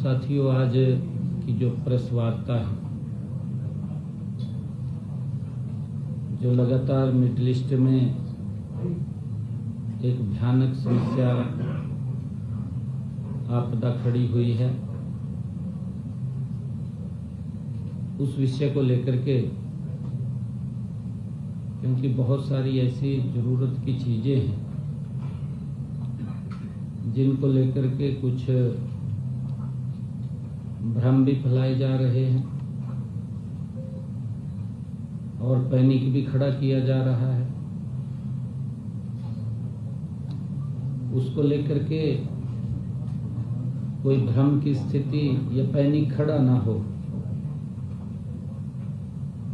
साथियों, आज की जो प्रेस वार्ता है, जो लगातार मिडिल ईस्ट में एक भयानक समस्या आपदा खड़ी हुई है, उस विषय को लेकर के, क्योंकि बहुत सारी ऐसी जरूरत की चीजें हैं जिनको लेकर के कुछ भ्रम भी फैलाए जा रहे हैं और पैनिक भी खड़ा किया जा रहा है। उसको लेकर के कोई भ्रम की स्थिति या पैनिक खड़ा ना हो,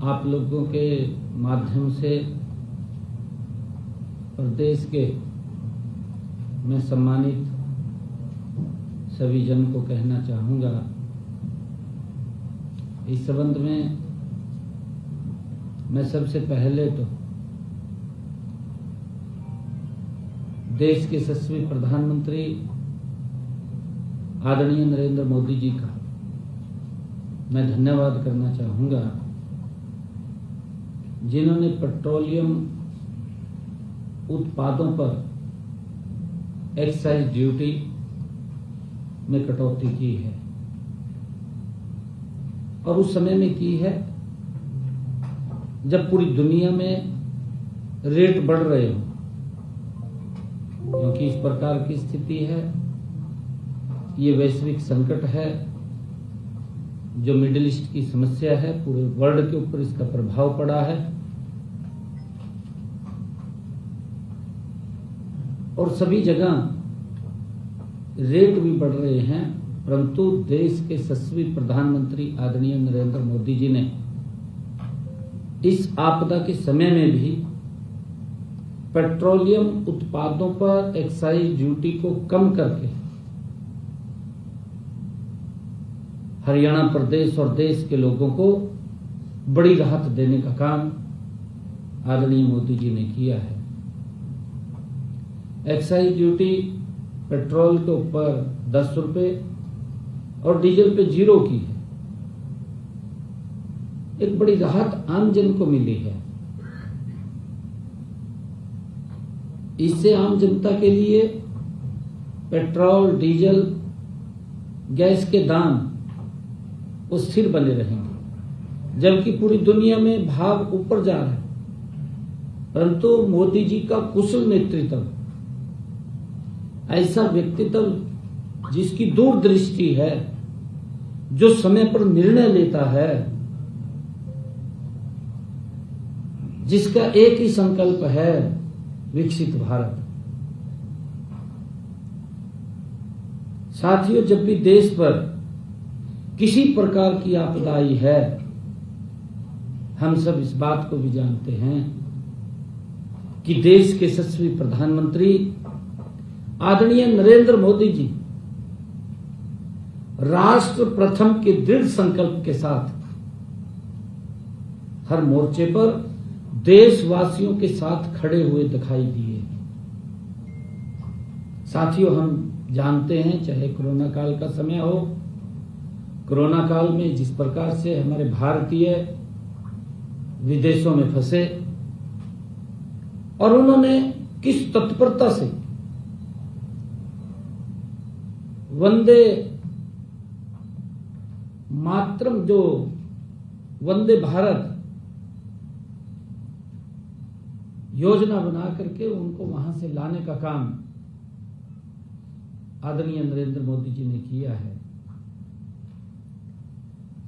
आप लोगों के माध्यम से प्रदेश के मैं सम्मानित सभी जन को कहना चाहूँगा। इस संबंध में मैं सबसे पहले तो देश के यशस्वी प्रधानमंत्री आदरणीय नरेंद्र मोदी जी का मैं धन्यवाद करना चाहूँगा, जिन्होंने पेट्रोलियम उत्पादों पर एक्साइज ड्यूटी में कटौती की है और उस समय में की है जब पूरी दुनिया में रेट बढ़ रहे हो, क्योंकि इस प्रकार की स्थिति है, ये वैश्विक संकट है, जो मिडिल ईस्ट की समस्या है, पूरे वर्ल्ड के ऊपर इसका प्रभाव पड़ा है और सभी जगह रेट भी बढ़ रहे हैं। परंतु देश के यशस्वी प्रधानमंत्री आदरणीय नरेंद्र मोदी जी ने इस आपदा के समय में भी पेट्रोलियम उत्पादों पर एक्साइज ड्यूटी को कम करके हरियाणा प्रदेश और देश के लोगों को बड़ी राहत देने का काम आदरणीय मोदी जी ने किया है। एक्साइज ड्यूटी पेट्रोल के ऊपर 10 रुपए और डीजल पे 0 की है। एक बड़ी राहत आम जन को मिली है। इससे आम जनता के लिए पेट्रोल, डीजल, गैस के दाम वो स्थिर बने रहेंगे, जबकि पूरी दुनिया में भाव ऊपर जा रहा है। परंतु मोदी जी का कुशल नेतृत्व, ऐसा व्यक्तित्व जिसकी दूरदृष्टि है, जो समय पर निर्णय लेता है, जिसका एक ही संकल्प है, विकसित भारत। साथियों, जब भी देश पर किसी प्रकार की आपदा आई है, हम सब इस बात को भी जानते हैं कि देश के यशस्वी प्रधानमंत्री आदरणीय नरेंद्र मोदी जी राष्ट्र प्रथम के दृढ़ संकल्प के साथ हर मोर्चे पर देशवासियों के साथ खड़े हुए दिखाई दिए। साथियों, हम जानते हैं, चाहे कोरोना काल का समय हो, कोरोना काल में जिस प्रकार से हमारे भारतीय विदेशों में फंसे और उन्होंने किस तत्परता से वंदे मातरम, जो वंदे भारत योजना बना करके उनको वहां से लाने का काम आदरणीय नरेंद्र मोदी जी ने किया है।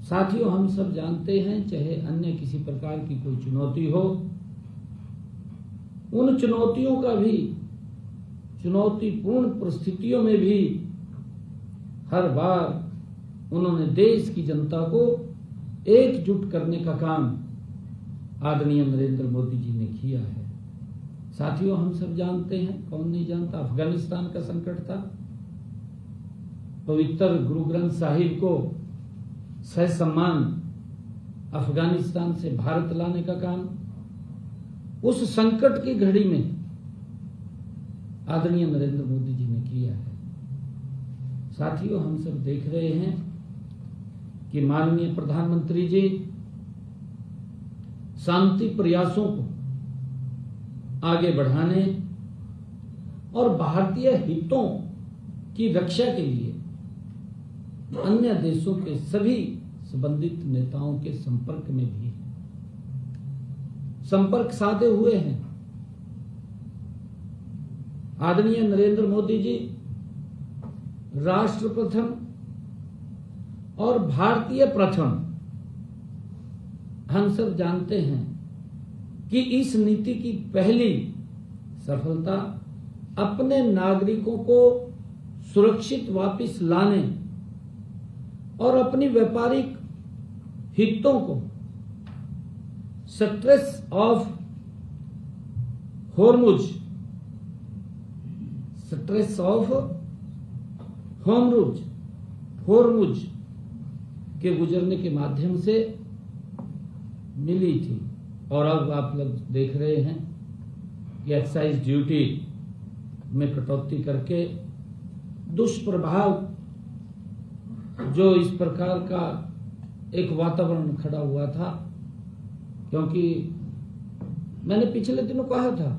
साथियों, हम सब जानते हैं, चाहे अन्य किसी प्रकार की कोई चुनौती हो, उन चुनौतियों का भी, चुनौतीपूर्ण परिस्थितियों में भी हर बार उन्होंने देश की जनता को एकजुट करने का काम आदरणीय नरेंद्र मोदी जी ने किया है। साथियों, हम सब जानते हैं, कौन नहीं जानता, अफगानिस्तान का संकट था। पवित्र गुरु ग्रंथ साहिब को ससम्मान अफगानिस्तान से भारत लाने का काम उस संकट की घड़ी में आदरणीय नरेंद्र मोदी जी ने किया है। साथियों, हम सब देख रहे हैं कि माननीय प्रधानमंत्री जी शांति प्रयासों को आगे बढ़ाने और भारतीय हितों की रक्षा के लिए अन्य देशों के सभी संबंधित नेताओं के संपर्क में भी संपर्क साधे हुए हैं। आदरणीय नरेंद्र मोदी जी राष्ट्र प्रथम और भारतीय प्रथम, हम सब जानते हैं कि इस नीति की पहली सफलता अपने नागरिकों को सुरक्षित वापस लाने और अपनी व्यापारिक हितों को स्ट्रेस ऑफ होर्मुज के गुजरने के माध्यम से मिली थी। और अब आप लोग देख रहे हैं कि एक्साइज ड्यूटी में कटौती करके दुष्प्रभाव जो इस प्रकार का एक वातावरण खड़ा हुआ था, क्योंकि मैंने पिछले दिनों कहा था,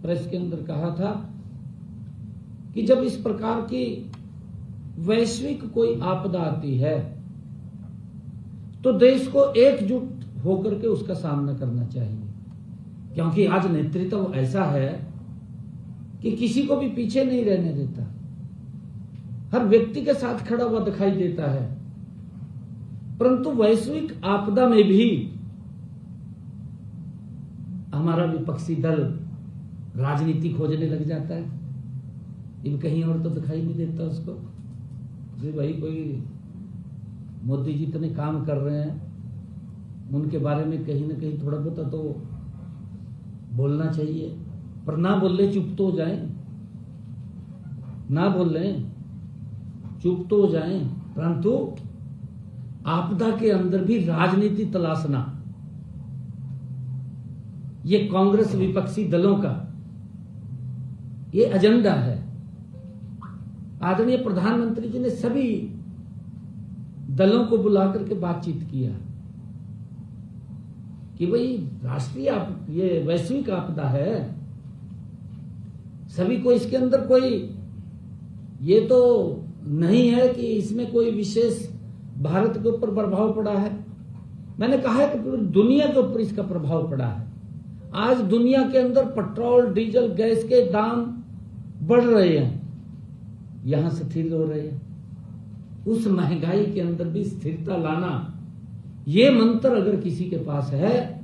प्रेस के अंदर कहा था कि जब इस प्रकार की वैश्विक कोई आपदा आती है तो देश को एकजुट होकर के उसका सामना करना चाहिए, क्योंकि आज नेतृत्व ऐसा है कि किसी को भी पीछे नहीं रहने देता, हर व्यक्ति के साथ खड़ा हुआ दिखाई देता है। परंतु वैश्विक आपदा में भी हमारा विपक्षी दल राजनीति खोजने लग जाता है। इन कहीं और तो दिखाई नहीं देता उसको, भाई कोई मोदी जी इतने काम कर रहे हैं, उनके बारे में कहीं ना कहीं थोड़ा बहुत तो बोलना चाहिए, पर ना बोल ले चुप तो हो जाए, ना बोल ले चुप तो हो जाए। परंतु आपदा के अंदर भी राजनीति तलाशना, ये कांग्रेस विपक्षी दलों का ये एजेंडा है। आदरणीय प्रधानमंत्री जी ने सभी दलों को बुलाकर के बातचीत किया कि भाई राष्ट्रीय ये वैश्विक आपदा है, सभी को इसके अंदर कोई ये तो नहीं है कि इसमें कोई विशेष भारत के ऊपर प्रभाव पड़ा है। मैंने कहा है कि पूरी दुनिया के ऊपर इसका प्रभाव पड़ा है। आज दुनिया के अंदर पेट्रोल, डीजल, गैस के दाम बढ़ रहे हैं, यहां स्थिर हो रहे हैं। उस महंगाई के अंदर भी स्थिरता लाना, ये मंत्र अगर किसी के पास है,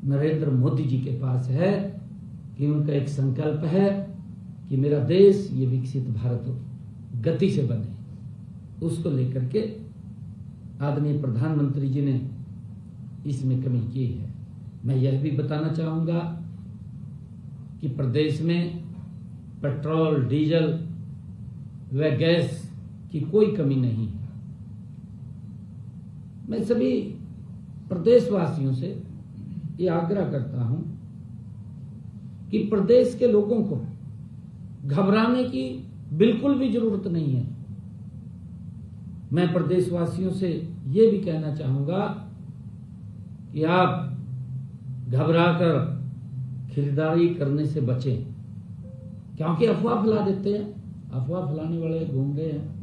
नरेंद्र मोदी जी के पास है, कि उनका एक संकल्प है कि मेरा देश ये विकसित भारत गति से बने, उसको लेकर के आदरणीय प्रधानमंत्री जी ने इसमें कमी की है। मैं यह भी बताना चाहूंगा कि प्रदेश में पेट्रोल, डीजल व गैस की कोई कमी नहीं है। मैं सभी प्रदेशवासियों से ये आग्रह करता हूं कि प्रदेश के लोगों को घबराने की बिल्कुल भी जरूरत नहीं है। मैं प्रदेशवासियों से ये भी कहना चाहूंगा कि आप घबराकर खरीदारी करने से बचें, क्योंकि अफवाह फैला देते हैं। अफवाह फैलाने वाले घूम रहे हैं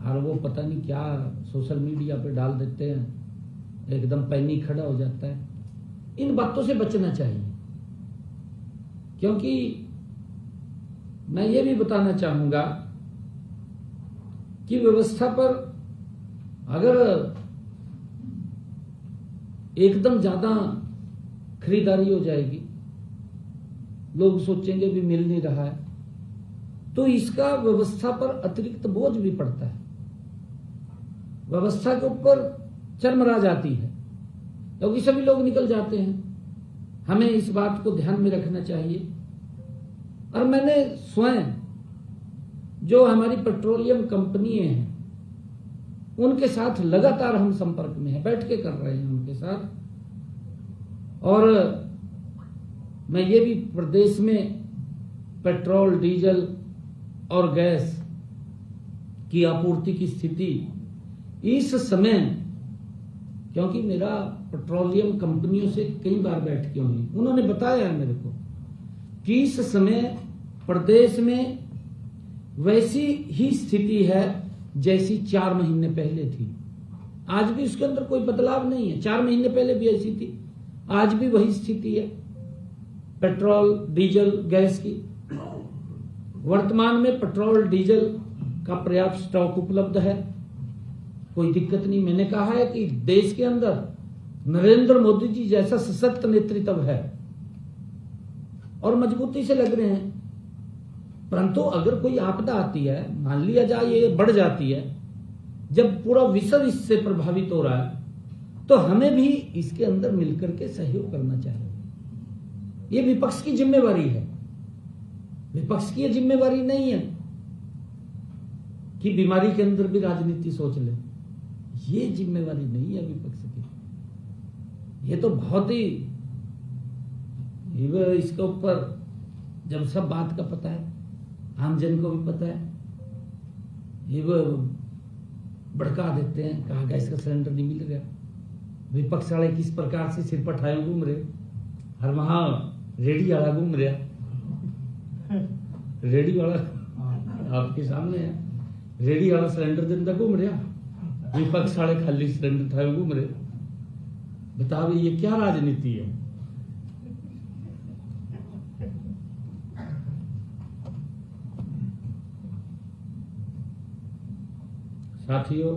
और वो पता नहीं क्या सोशल मीडिया पे डाल देते हैं, एकदम पैनिक खड़ा हो जाता है। इन बातों से बचना चाहिए, क्योंकि मैं ये भी बताना चाहूंगा कि व्यवस्था पर अगर एकदम ज्यादा खरीदारी हो जाएगी, लोग सोचेंगे भी मिल नहीं रहा है, तो इसका व्यवस्था पर अतिरिक्त बोझ भी पड़ता है, व्यवस्था के ऊपर चरमरा जाती है, क्योंकि सभी लोग निकल जाते हैं। हमें इस बात को ध्यान में रखना चाहिए। और मैंने स्वयं जो हमारी पेट्रोलियम कंपनियां हैं उनके साथ लगातार हम संपर्क में हैं, बैठ के कर रहे हैं उनके साथ। और मैं ये भी प्रदेश में पेट्रोल, डीजल और गैस की आपूर्ति की स्थिति इस समय, क्योंकि मेरा पेट्रोलियम कंपनियों से कई बार बैठकें हुई, उन्होंने बताया है मेरे को कि इस समय प्रदेश में वैसी ही स्थिति है जैसी 4 महीने पहले थी। आज भी उसके अंदर कोई बदलाव नहीं है। 4 महीने पहले भी ऐसी थी, आज भी वही स्थिति है पेट्रोल, डीजल, गैस की। वर्तमान में पेट्रोल, डीजल का पर्याप्त स्टॉक उपलब्ध है, कोई दिक्कत नहीं। मैंने कहा है कि देश के अंदर नरेंद्र मोदी जी जैसा सशक्त नेतृत्व है और मजबूती से लग रहे हैं। परंतु अगर कोई आपदा आती है, मान लिया जाए ये बढ़ जाती है, जब पूरा विश्व इससे प्रभावित हो रहा है, तो हमें भी इसके अंदर मिलकर के सहयोग करना चाहिए। ये विपक्ष की जिम्मेवारी है। विपक्ष की ये जिम्मेवारी नहीं है कि बीमारी के अंदर भी राजनीति सोच ले। ये जिम्मेवारी नहीं है विपक्ष की। ये तो बहुत ही, इसके ऊपर जब सब बात का पता है, आम जन को भी पता है, ये वो भड़का देते हैं, कहा गैस का सिलेंडर नहीं मिल रहा। विपक्ष वाले किस प्रकार से सिर पर ठाए घूम रहे, हर वहां रेडी वाला घूम रहा, रेडी वाला आपके सामने है, रेडी वाला सिलेंडर देता घूम रहा, विपक्ष वाले खाली सिलेंडर ठाए घूम रहे। बताओ ये क्या राजनीति है? साथियों,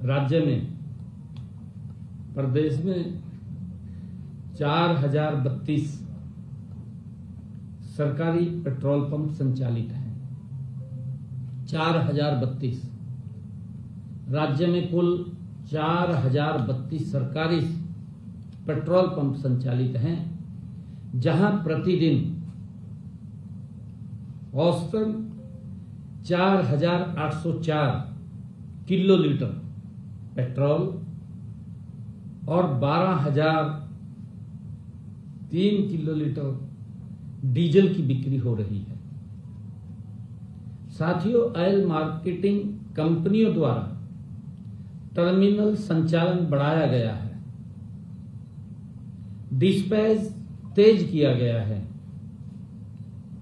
राज्य में, प्रदेश में 4032 सरकारी पेट्रोल पंप संचालित हैं। 4032। राज्य में कुल 4032 सरकारी पेट्रोल पंप संचालित हैं, जहां प्रतिदिन औसतन 4804 किलोलीटर पेट्रोल और 12003 किलोलीटर डीजल की बिक्री हो रही है। साथियों, ऑयल मार्केटिंग कंपनियों द्वारा टर्मिनल संचालन बढ़ाया गया है, डिस्पैच तेज किया गया है,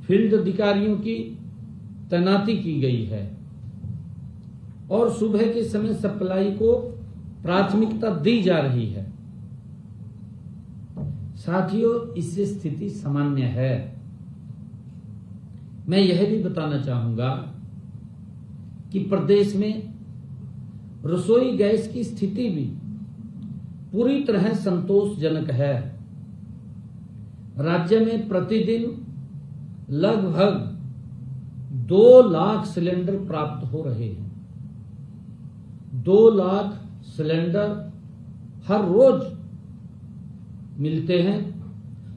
फील्ड अधिकारियों की तैनाती की गई है और सुबह के समय सप्लाई को प्राथमिकता दी जा रही है। साथियों, इससे स्थिति सामान्य है। मैं यह भी बताना चाहूंगा कि प्रदेश में रसोई गैस की स्थिति भी पूरी तरह संतोषजनक है। राज्य में प्रतिदिन लगभग 2 लाख सिलेंडर प्राप्त हो रहे हैं। 2 लाख सिलेंडर हर रोज मिलते हैं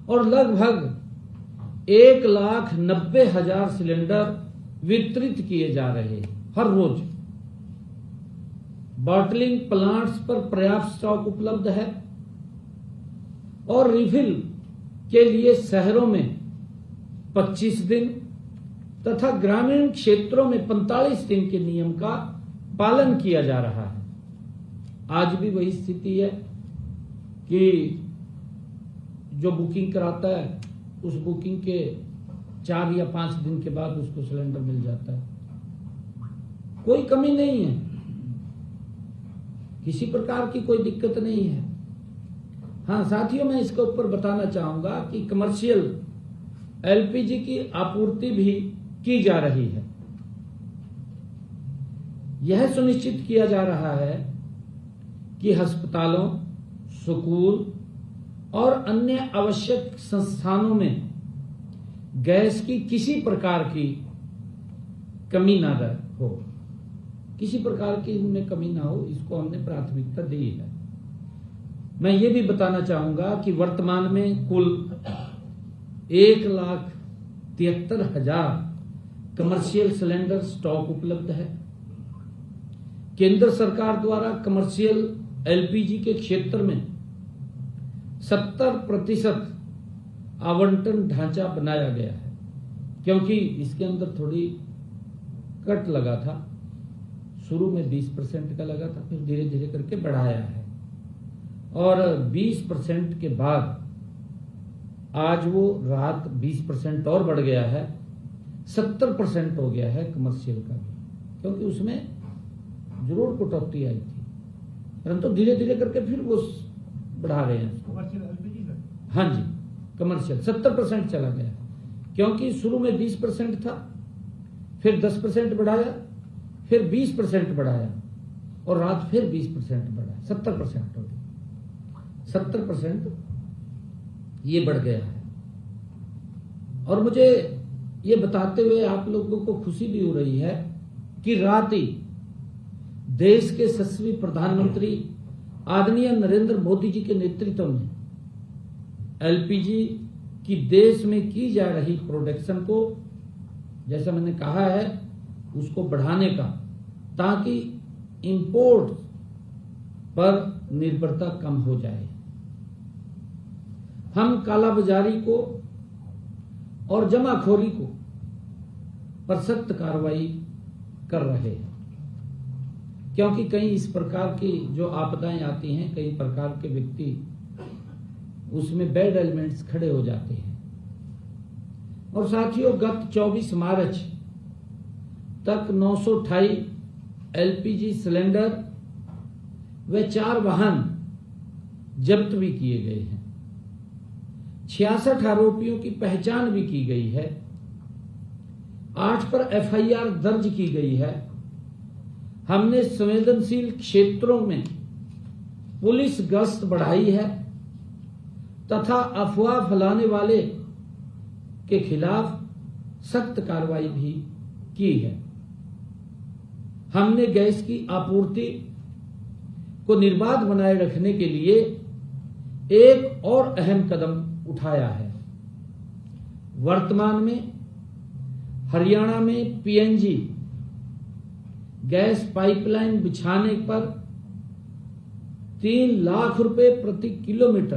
और लगभग 1,90,000 सिलेंडर वितरित किए जा रहे हैं हर रोज। बॉटलिंग प्लांट्स पर पर्याप्त स्टॉक उपलब्ध है और रिफिल के लिए शहरों में 25 दिन तथा ग्रामीण क्षेत्रों में 45 दिन के नियम का पालन किया जा रहा है। आज भी वही स्थिति है कि जो बुकिंग कराता है उस बुकिंग के 4 या 5 दिन के बाद उसको सिलेंडर मिल जाता है। कोई कमी नहीं है, किसी प्रकार की कोई दिक्कत नहीं है। हाँ साथियों, मैं इसके ऊपर बताना चाहूंगा कि कमर्शियल एलपीजी की आपूर्ति भी की जा रही है। यह सुनिश्चित किया जा रहा है कि अस्पतालों, स्कूल और अन्य आवश्यक संस्थानों में गैस की किसी प्रकार की कमी ना हो, किसी प्रकार की इनमें कमी ना हो, इसको हमने प्राथमिकता दी है। मैं ये भी बताना चाहूंगा कि वर्तमान में कुल 1,73,000 कमर्शियल सिलेंडर स्टॉक उपलब्ध है। केंद्र सरकार द्वारा कमर्शियल एलपीजी के क्षेत्र में 70% आवंटन ढांचा बनाया गया है, क्योंकि इसके अंदर थोड़ी कट लगा था। शुरू में 20% का लगा था, फिर धीरे धीरे करके बढ़ाया है और 20% के बाद आज वो राहत 20% और बढ़ गया है, 70% हो गया है कमर्शियल का भी, क्योंकि उसमें जरूर कटौती आई थी, परंतु धीरे धीरे करके फिर वो बढ़ा रहे हैं उसको। हाँ जी, कमर्शियल 70% चला गया, क्योंकि शुरू में 20% था, फिर 10% बढ़ाया, फिर 20% बढ़ाया और रात फिर 20% बढ़ाया, 70% हो गया, 70% ये बढ़ गया है। और मुझे ये बताते हुए आप लोगों को खुशी भी हो रही है कि रात ही देश के यशस्वी प्रधानमंत्री आदरणीय नरेंद्र मोदी जी के नेतृत्व में एलपीजी की देश में की जा रही प्रोडक्शन को, जैसा मैंने कहा है, उसको बढ़ाने का, ताकि इंपोर्ट पर निर्भरता कम हो जाए। हम कालाबाजारी को और जमाखोरी को पर सख्त कार्रवाई कर रहे हैं, क्योंकि कई इस प्रकार की जो आपदाएं आती हैं, कई प्रकार के व्यक्ति उसमें बैड एलिमेंट्स खड़े हो जाते हैं। और साथियों, गत 24 मार्च तक 928 एलपीजी सिलेंडर व 4 वाहन जब्त भी किए गए हैं। 66 आरोपियों की पहचान भी की गई है। 8 पर एफआईआर दर्ज की गई है। हमने संवेदनशील क्षेत्रों में पुलिस गश्त बढ़ाई है तथा अफवाह फैलाने वाले के खिलाफ सख्त कार्रवाई भी की है। हमने गैस की आपूर्ति को निर्बाध बनाए रखने के लिए एक और अहम कदम उठाया है। वर्तमान में हरियाणा में पीएनजी गैस पाइपलाइन बिछाने पर 3 लाख रुपए प्रति किलोमीटर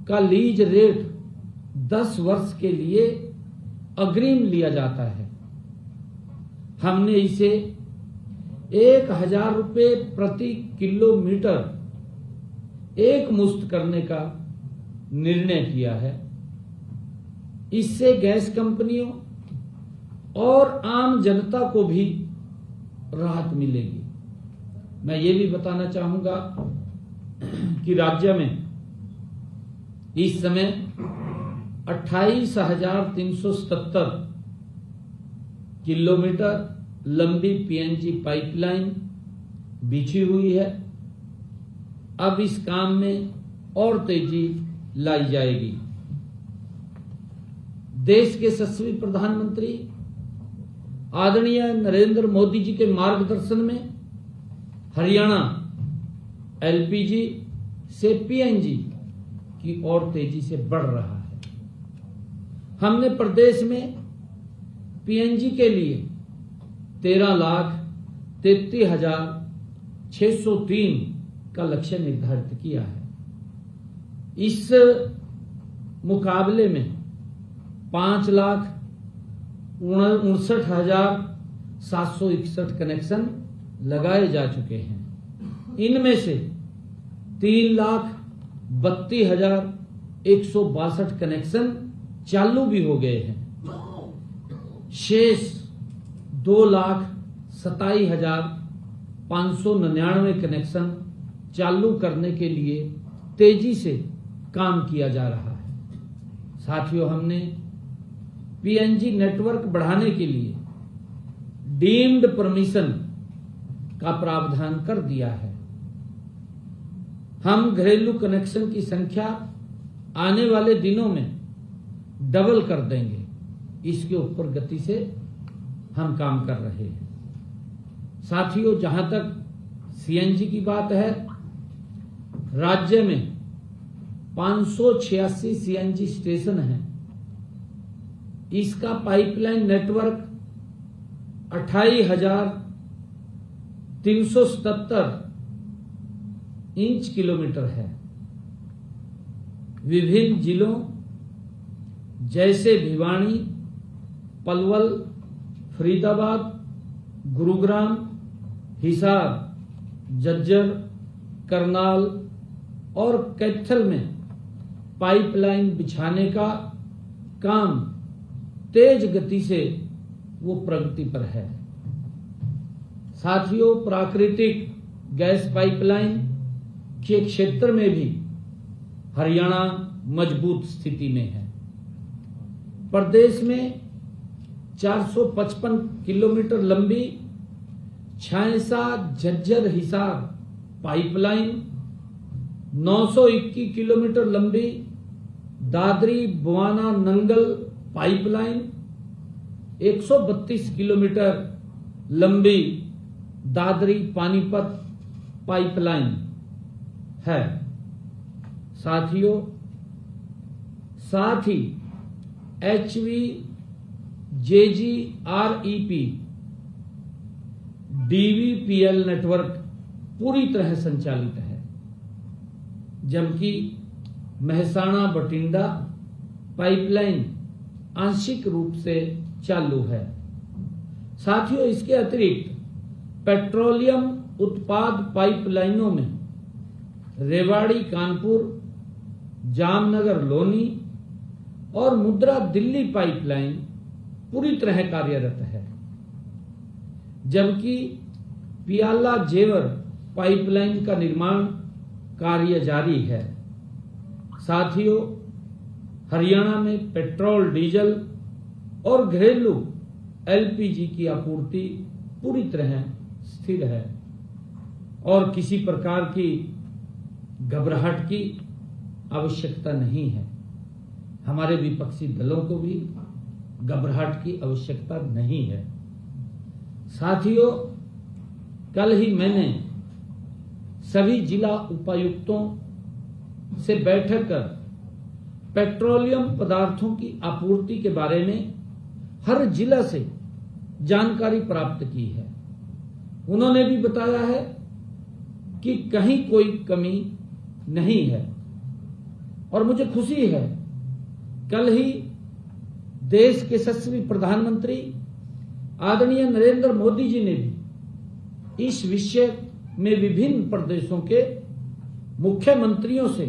का लीज रेट 10 वर्ष के लिए अग्रिम लिया जाता है। हमने इसे 1000 रुपए प्रति किलोमीटर एक मुश्त करने का निर्णय किया है। इससे गैस कंपनियों और आम जनता को भी राहत मिलेगी। मैं ये भी बताना चाहूंगा कि राज्य में इस समय 28,377 किलोमीटर लंबी पीएनजी पाइपलाइन बिछी हुई है। अब इस काम में और तेजी लाई जाएगी। देश के यशस्वी प्रधानमंत्री आदरणीय नरेंद्र मोदी जी के मार्गदर्शन में हरियाणा एलपीजी से पीएनजी की ओर तेजी से बढ़ रहा है। हमने प्रदेश में पीएनजी के लिए 13,33,603 का लक्ष्य निर्धारित किया है। इस मुकाबले में 5,59,761 कनेक्शन लगाए जा चुके हैं। इनमें से 3,32,162 कनेक्शन चालू भी हो गए हैं। शेष 2,27,599 कनेक्शन चालू करने के लिए तेजी से काम किया जा रहा है। साथियों, हमने पीएनजी नेटवर्क बढ़ाने के लिए डीम्ड परमिशन का प्रावधान कर दिया है। हम घरेलू कनेक्शन की संख्या आने वाले दिनों में डबल कर देंगे। इसके ऊपर गति से हम काम कर रहे हैं। साथियों, जहां तक सीएनजी की बात है, राज्य में 586 सीएनजी स्टेशन हैं। इसका पाइपलाइन नेटवर्क 28,377 इंच किलोमीटर है। विभिन्न जिलों जैसे भिवानी, पलवल, फरीदाबाद, गुरुग्राम, हिसार, झज्जर, करनाल और कैथल में पाइपलाइन बिछाने का काम तेज गति से वो प्रगति पर है। साथियों, प्राकृतिक गैस पाइपलाइन के क्षेत्र में भी हरियाणा मजबूत स्थिति में है। प्रदेश में 455 किलोमीटर लंबी छायसा झज्जर हिसार पाइपलाइन, 921 किलोमीटर लंबी दादरी बुआना नंगल पाइपलाइन, 132 किलोमीटर लंबी दादरी पानीपत पाइपलाइन है। साथियों, साथ ही HV JGREP DVPL नेटवर्क पूरी तरह संचालित है, जबकि महसाणा बठिंडा पाइपलाइन आंशिक रूप से चालू है। साथियों, इसके अतिरिक्त पेट्रोलियम उत्पाद पाइपलाइनों में रेवाड़ी कानपुर, जामनगर लोनी और मुद्रा दिल्ली पाइपलाइन पूरी तरह कार्यरत है, जबकि पियाला जेवर पाइपलाइन का निर्माण कार्य जारी है। साथियों, हरियाणा में पेट्रोल, डीजल और घरेलू LPG की आपूर्ति पूरी तरह स्थिर है और किसी प्रकार की घबराहट की आवश्यकता नहीं है। हमारे विपक्षी दलों को भी घबराहट की आवश्यकता नहीं है। साथियों, कल ही मैंने सभी जिला उपायुक्तों से बैठक कर पेट्रोलियम पदार्थों की आपूर्ति के बारे में हर जिला से जानकारी प्राप्त की है। उन्होंने भी बताया है कि कहीं कोई कमी नहीं है और मुझे खुशी है, कल ही देश के यशस्वी प्रधानमंत्री आदरणीय नरेंद्र मोदी जी ने भी इस विषय में विभिन्न प्रदेशों के मुख्यमंत्रियों से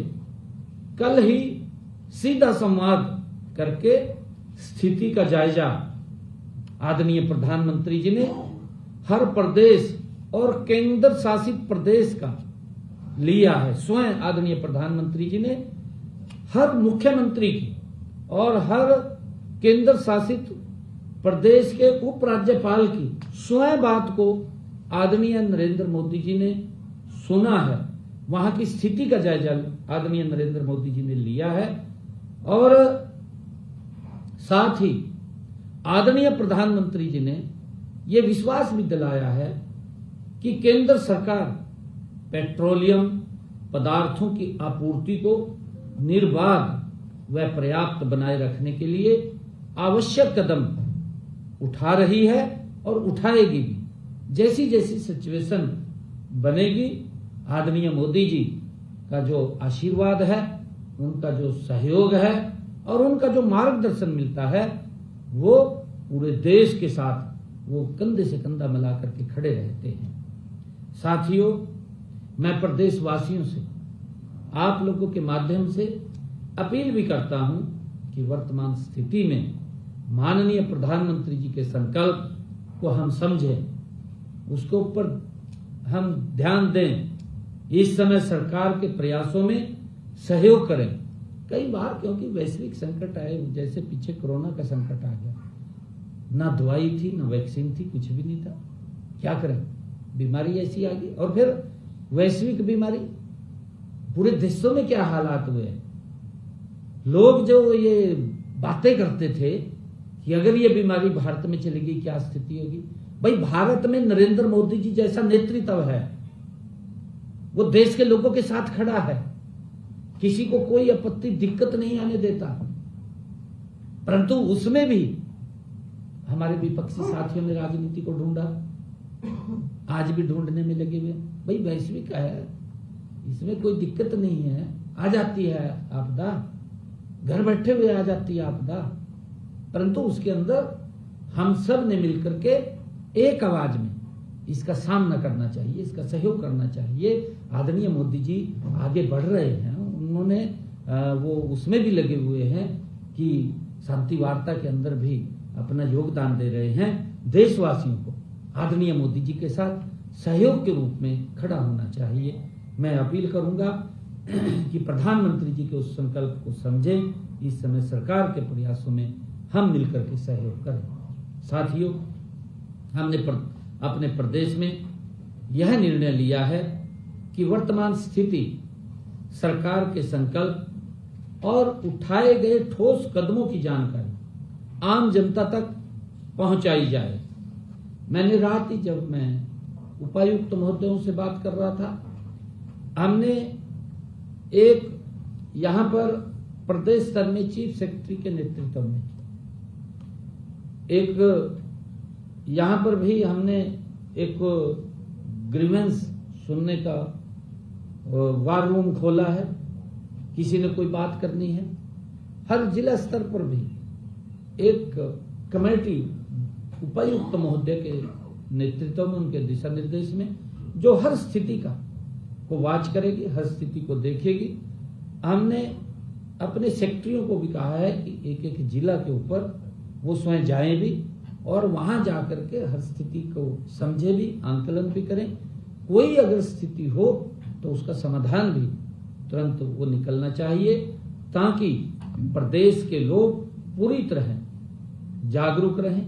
कल ही सीधा संवाद करके स्थिति का जायजा आदरणीय प्रधानमंत्री जी ने हर प्रदेश और केंद्र शासित प्रदेश का लिया है। स्वयं आदरणीय प्रधानमंत्री जी ने हर मुख्यमंत्री की और हर केंद्र शासित प्रदेश के उपराज्यपाल की स्वयं बात को आदरणीय नरेंद्र मोदी जी ने सुना है। वहां की स्थिति का जायजा आदरणीय नरेंद्र मोदी जी ने लिया है और साथ ही आदरणीय प्रधानमंत्री जी ने यह विश्वास भी दिलाया है कि केंद्र सरकार पेट्रोलियम पदार्थों की आपूर्ति को निर्बाध व पर्याप्त बनाए रखने के लिए आवश्यक कदम उठा रही है और उठाएगी भी। जैसी जैसी सिचुएशन बनेगी, आदरणीय मोदी जी का जो आशीर्वाद है, उनका जो सहयोग है और उनका जो मार्गदर्शन मिलता है, वो पूरे देश के साथ वो कंधे से कंधा मिला करके खड़े रहते हैं। साथियों, मैं प्रदेशवासियों से आप लोगों के माध्यम से अपील भी करता हूं कि वर्तमान स्थिति में माननीय प्रधानमंत्री जी के संकल्प को हम समझें, उसके ऊपर हम ध्यान दें, इस समय सरकार के प्रयासों में सहयोग करें। कई बार क्योंकि वैश्विक संकट आए, जैसे पीछे कोरोना का संकट आ गया, ना दवाई थी ना वैक्सीन थी, कुछ भी नहीं था, क्या करें, बीमारी ऐसी आ गई और फिर वैश्विक बीमारी, पूरे देशों में क्या हालात हुए। लोग जो ये बातें करते थे कि अगर ये बीमारी भारत में चलेगी क्या स्थिति होगी, भाई भारत में नरेंद्र मोदी जी जैसा नेतृत्व है, वो देश के लोगों के साथ खड़ा है, किसी को कोई आपत्ति दिक्कत नहीं आने देता। परंतु उसमें भी हमारे विपक्षी साथियों ने राजनीति को ढूंढा, आज भी ढूंढने में लगे हुए। भाई वैश्विक है, इसमें कोई दिक्कत नहीं है, आ जाती है आपदा, घर बैठे हुए आ जाती है आपदा, परंतु उसके अंदर हम सब ने मिलकर के एक आवाज में इसका सामना करना चाहिए, इसका सहयोग करना चाहिए। आदरणीय मोदी जी आगे बढ़ रहे हैं, उन्होंने वो उसमें भी लगे हुए हैं कि शांति वार्ता के अंदर भी अपना योगदान दे रहे हैं। देशवासियों को आदरणीय मोदी जी के साथ सहयोग के रूप में खड़ा होना चाहिए। मैं अपील करूंगा कि प्रधानमंत्री जी के उस संकल्प को समझें। इस समय सरकार के प्रयासों में हम मिलकर के सहयोग करें। साथियों, हमने अपने प्रदेश में यह निर्णय लिया है कि वर्तमान स्थिति, सरकार के संकल्प और उठाए गए ठोस कदमों की जानकारी आम जनता तक पहुंचाई जाए। मैंने रात ही जब मैं उपायुक्त महोदयों से बात कर रहा था, हमने एक यहां पर प्रदेश स्तर में चीफ सेक्रेटरी के नेतृत्व में एक यहां पर भी हमने एक ग्रीवेंस सुनने का वार रूम खोला है। किसी ने कोई बात करनी है, हर जिला स्तर पर भी एक कमेटी उपायुक्त महोदय के नेतृत्व में, उनके दिशा निर्देश में, जो हर स्थिति को वॉच करेगी, हर स्थिति को देखेगी। हमने अपने सेक्रेटरियों को भी कहा है कि एक एक जिला के ऊपर वो स्वयं जाएं भी और वहां जाकर के हर स्थिति को समझे भी, आंकलन भी करें। कोई अगर स्थिति हो तो उसका समाधान भी तुरंत वो निकलना चाहिए, ताकि प्रदेश के लोग पूरी तरह जागरूक रहें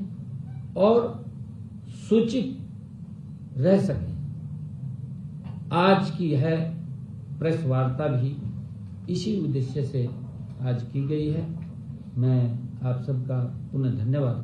और सूचित रह सकें। आज की है प्रेस वार्ता भी इसी उद्देश्य से आज की गई है। मैं आप सबका पुनः धन्यवाद